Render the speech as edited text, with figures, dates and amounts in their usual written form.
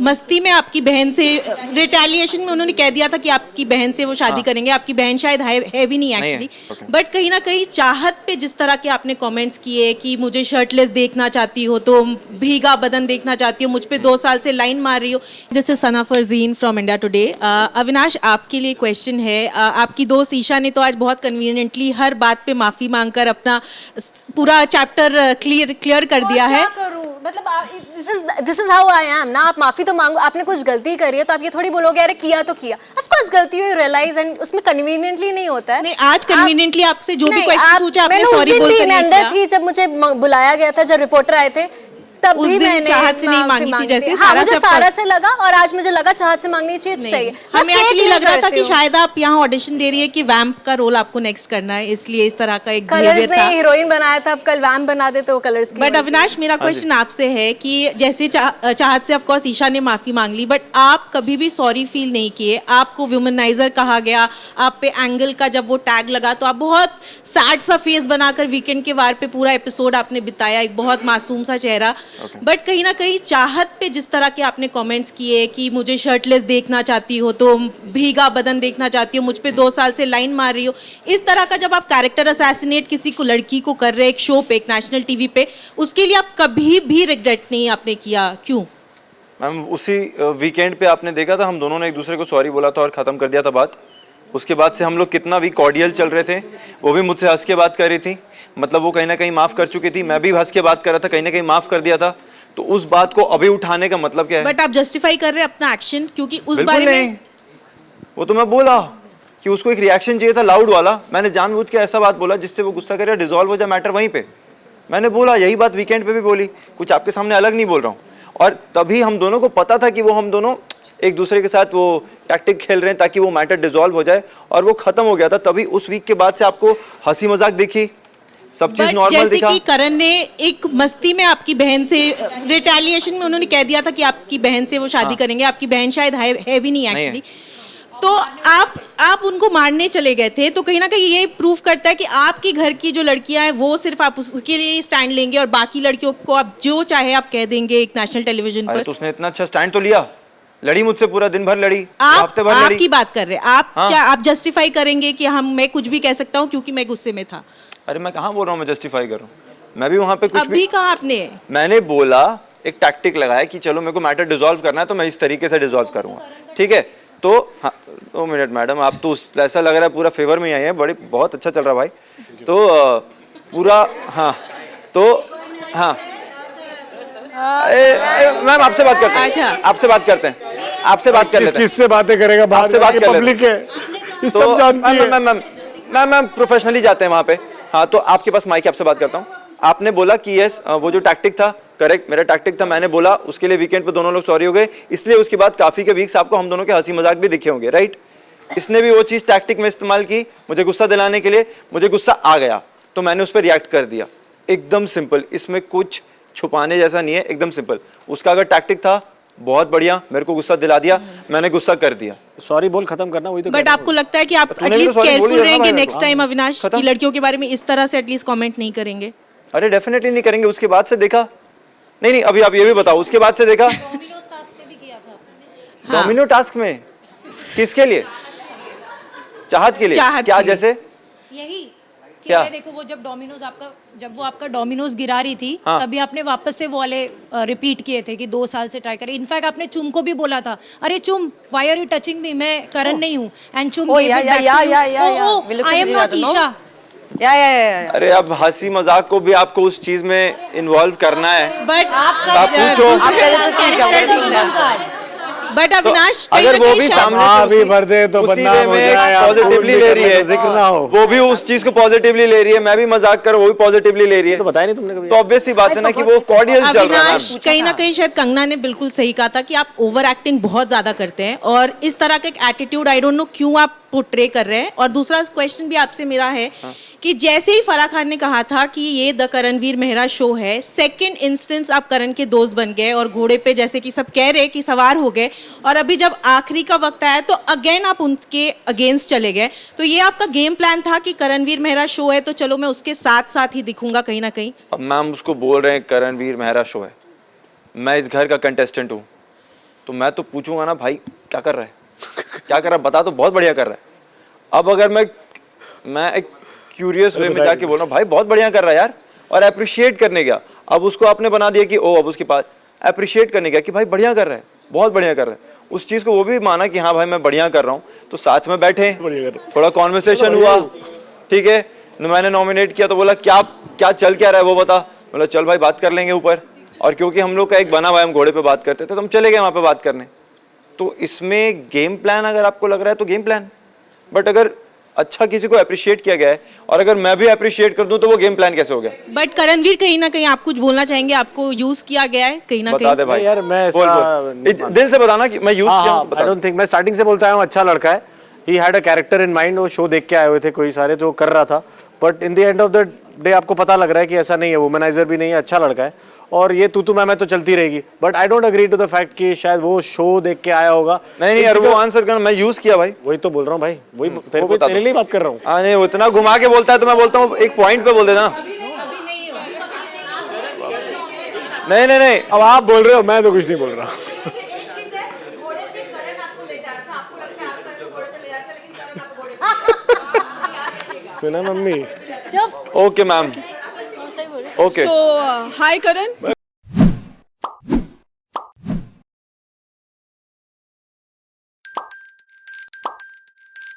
मस्ती में आपकी बहन से रिटेलिएशन में उन्होंने कह दिया था कि आपकी बहन से वो शादी करेंगे। आपकी बहन शायद है भी नहीं एक्चुअली, बट कहीं ना कहीं चाहत पे जिस तरह के आपने कमेंट्स किए कि मुझे शर्टलेस देखना चाहती हो, तो भीगा बदन देखना चाहती हो, मुझ पे 2 साल से लाइन मार रही हो। This is Sana Farzeen from India today. Avinash, आपके लिए क्वेश्चन है। आपकी दोस्त ईशा ने तो आज बहुत कन्वीनियंटली हर बात पे माफी मांगकर अपना पूरा चैप्टर क्लियर कर दिया है। मतलब this is how I am ना। आप माफी तो मांगो, आपने कुछ गलती करी है तो आप ये थोड़ी बोलोगे अरे किया तो किया। ऑफ कोर्स गलती हुई, रियलाइज, एंड उसमें कन्वीनियंटली नहीं होता है। नहीं, आज कन्वीनियंटली आपसे जो भी क्वेश्चन पूछा आपने सॉरी बोल कर मैं अंदर थी जब मुझे बुलाया गया था, जब रिपोर्टर आए थे, तब भी मैंने चाहत से नहीं मांगी थी। जैसे हाँ, मुझे सारा से लगा और आज मुझे लगा चाहत से मांगनी चाहिए। हमें एक्चुअली लग रहा था कि शायद आप यहाँ ऑडिशन दे रही है कि वैम्प का रोल आपको नेक्स्ट करना है, इसलिए इस तरह का एक कलर्स ने हीरोइन बनाया था, अब कल वैम्प बना देते वो कलर्स की। बट अविनाश, मेरा क्वेश्चन आपसे है कि जैसे चाहत से ऑफ कोर्स ईशा ने माफी मांग ली, बट आप कभी भी सॉरी फील नहीं किए। आपको वुमनाइजर कहा गया, आप पे एंगल का जब वो टैग लगा तो आप बहुत सैड सा फेस बनाकर वीकेंड के वार पे पूरा एपिसोड आपने बिताया, एक बहुत मासूम सा चेहरा। बट कहीं ना कहीं चाहत पे जिस तरह के आपने कमेंट्स किए कि मुझे शर्टलेस देखना चाहती हो, तो भीगा बदन देखना चाहती हो, मुझ पे 2 साल से लाइन मार रही हो, इस तरह का जब आप कैरेक्टर असैसिनेट किसी को, लड़की को कर रहे एक शो पे, एक नेशनल टीवी पे, उसके लिए आप कभी भी रिग्रेट नहीं आपने किया, क्यों? मैम, उसी वीकेंड पे आपने देखा था हम दोनों ने एक दूसरे को सॉरी बोला था और ख़त्म कर दिया था बात। उसके बाद से हम लोग कितना भी कॉर्डियल चल रहे थे। वो भी मुझसे हंस के बात कर रही थी, मतलब वो कहीं ना कहीं माफ़ कर चुकी थी, मैं भी हंस के बात कर रहा था, कहीं ना कहीं माफ़ कर दिया था। तो उस बात को अभी उठाने का मतलब क्या है? बट आप जस्टिफाई कर रहे हैं अपना एक्शन, क्योंकि उस बारे में वो तो मैं बोला कि उसको एक रिएक्शन चाहिए था लाउड वाला। मैंने जानबूझ के ऐसा बात बोला जिससे वो गुस्सा करे, डिसॉल्व हो जाए मैटर वहीं पे। मैंने बोला यही बात वीकेंड पे भी बोली, कुछ आपके सामने अलग नहीं बोल रहा हूँ। और तभी हम दोनों को पता था कि वो हम दोनों एक दूसरे के साथ वो टैक्टिक खेल रहे हैं ताकि वो मैटर डिसॉल्व हो जाए, और वो खत्म हो गया था। तभी उस वीक के बाद से आपको हंसी मजाक दिखी, सब चीज नॉर्मल दिखा। जैसे कि करण ने एक मस्ती में आपकी बहन से रिटेलिएशन में उन्होंने कह दिया था कि आपकी बहन से वो शादी करेंगे। आपकी बहन शायद है भी नहीं एक्चुअली, तो आप उनको मारने चले गए थे। तो कहीं ना कहीं ये प्रूव करता है कि आपके घर की जो लड़कियां हैं वो सिर्फ आप उसके लिए स्टैंड लेंगे और बाकी लड़कियों को आप जो चाहे आप कह देंगे एक नेशनल टेलीविजन पर। तो उसने इतना अच्छा स्टैंड तो लिया, लड़ी मुझसे पूरा दिन भर लड़ी, हफ्ते भर लड़ी। आपकी बात कर रहे हैं आप जस्टिफाई करेंगे कि मैं कुछ भी कह सकता हूँ क्योंकि मैं गुस्से में था? अरे मैं कहाँ बोल रहा हूँ मैं जस्टिफाई कर रहा हूँ, मैं भी वहाँ पे कुछ अभी कहा आपने? मैंने बोला एक टैक्टिक लगाया कि चलो मेरे को मैटर डिसॉल्व करना है तो मैं इस तरीके से डिसॉल्व करूँगा, ठीक है? तो हाँ 2 मिनट मैडम, आप तो ऐसा लग रहा है पूरा फेवर में आई है, बड़ी बहुत अच्छा चल रहा भाई। तो पूरा हाँ, तो हाँ मैम आपसे बात करते हैं। अच्छा आपसे बात करते हैं, आपसे बात कर लेते हैं। किससे बातें करेगा? बाहर से बात कर पब्लिक है, ये सब जानती है। मैम प्रोफेशनली जाते हैं वहाँ पे। हाँ तो आपके पास माइक, आपसे बात करता हूँ। आपने बोला कि यस वो जो टैक्टिक था करेक्ट, मेरा टैक्टिक था, मैंने बोला, उसके लिए वीकेंड पे दोनों लोग सॉरी हो गए, इसलिए उसके बाद काफ़ी के वीक्स आपको हम दोनों के हंसी मजाक भी दिखे होंगे, राइट? इसने भी वो चीज़ टैक्टिक में इस्तेमाल की मुझे गुस्सा दिलाने के लिए, मुझे गुस्सा आ गया तो मैंने उस पर रिएक्ट कर दिया, एकदम सिंपल, इसमें कुछ छुपाने जैसा नहीं है, एकदम सिंपल। उसका अगर टैक्टिक था बहुत बढ़िया, मेरे को गुस्सा दिला दिया, मैंने गुस्सा कर दिया, सॉरी बोल खत्म करना वही तो। बट आपको लगता है कि आप एटलीस्ट केयरफुल रहेंगे नेक्स्ट टाइम अविनाश की लड़कियों के बारे में इस तरह से एटलीस्ट कमेंट नहीं करेंगे? अरे डेफिनेटली नहीं करेंगे। उसके बाद से देखा नहीं, अभी आप ये भी बताओ, उसके बाद से देखा डोमिनोज टास्क में भी किया था। डोमिनो टास्क में किसके लिए? चाहत के लिए? क्या जैसे यही क्या? देखो वो जब वो आपका डोमिनोज गिरा रही थी, तभी आपने वापस से वो वाले रिपीट किए थे कि 2 साल से ट्राई करें। इनफैक्ट आपने चुम को भी बोला था, अरे चुम why are you touching me, मैं करण नहीं हूँ, एंड चुम आई एम नॉट ईशा। अरे अब हंसी मजाक को भी आपको उस चीज में इन्वॉल्व करना है, बट आप पूछो। बट अविनाश अगर वो भी सामने भी भर दे तो बदनाम हो जाए, पॉजिटिवली ले रही है, जिक्र ना हो, वो भी उस चीज को पॉजिटिवली ले रही है, मैं भी मजाक कर, वो भी पॉजिटिवली ले रही है, तो बताया नहीं तुमने कभी? तो ऑब्वियस सी बात है ना कि वो कॉर्डियल चल रहा है। अविनाश कहीं ना कहीं शायद कंगना ने बिल्कुल सही कहा था कि आप ओवर एक्टिंग बहुत ज्यादा करते हैं और इस तरह का एक एटीट्यूड आई डोंट नो क्यों आप पोर्ट्रे कर रहे हैं। और दूसरा क्वेश्चन भी आपसे मेरा है कि जैसे ही फराह खान ने कहा था कि ये the Karan Veer Mehra show है, सेकंड इंस्टेंस आप करण के दोस्त बन गए और घोड़े पे जैसे कि सब कह रहे कि सवार हो गए, और अभी जब आखिरी का वक्त आया तो अगेन आप उनके अगेंस्ट चले गए। तो ये आपका गेम प्लान था कि करण वीर मेहरा शो है तो चलो मैं उसके साथ साथ ही दिखूंगा कहीं ना कहीं? अब मैम उसको बोल रहे हैं करण वीर मेहरा शो है, मैं इस घर का कंटेस्टेंट हूँ, तो मैं तो पूछूंगा ना भाई क्या कर रहा है, क्या कर रहा है बता, तो बहुत बढ़िया कर रहा है। अब अगर मैं एक क्यूरियस वे में जाके बोल रहा हूँ भाई बहुत बढ़िया कर रहा है यार, और अप्रिशिएट करने गया, अब उसको आपने बना दिया कि ओ अब उसके पास अप्रिशिएट करने गया कि भाई बढ़िया कर रहा है, बहुत बढ़िया कर रहा है, उस चीज़ को वो भी माना कि हाँ भाई मैं बढ़िया कर रहा हूँ, तो साथ में बैठे थोड़ा कॉन्वर्सेशन हुआ, ठीक है, मैंने नॉमिनेट किया तो बोला क्या क्या चल क्या रहा है वो बता, बोला चल भाई बात कर लेंगे ऊपर, और क्योंकि हम लोग का एक बना हुआ है हम घोड़े पे बात करते थे तो हम चले गए वहाँ पे बात करने। तो इसमें गेम प्लान अगर आपको लग रहा है तो गेम प्लान, बट अगर अच्छा किसी को अप्रिशिएट किया गया है और अगर मैं भी अप्रिशिएट कर दूं तो वो गेम प्लान कैसे हो गया? बट करणवीर कहीं ना कहीं आप कुछ बोलना चाहेंगे, आपको यूज किया गया है कहीं ना कहीं? बता दे भाई यार मैं दिल से बताना कि मैं यूज किया हूं, आई डोंट थिंक, मैं स्टार्टिंग से बोलता हूँ अच्छा लड़का है, he had a character in mind, वो शो देख के आए हुए थे कोई सारे तो कर रहा था, but in the end of the day आपको पता लग रहा है कि ऐसा नहीं है, वुमनाइजर भी नहीं है, अच्छा लड़का है, और ये तू मैं तो चलती रहेगी, but I don't agree to the fact कि शायद वो शो देख के आया होगा। नहीं यार वो आंसर करना, मैं यूज किया भाई, वही तो बोल रहा हूँ भाई, वही तेरे लिए बात कर रहा हूँ। नहीं उतना घुमा के बोलता है तो मैं बोलता हूँ एक पॉइंट पे बोल देना। नहीं अब आप बोल रहे हो, मैं तो कुछ नहीं बोल रहा। सुना mummy? Okay ma'am, okay So, hi Karan.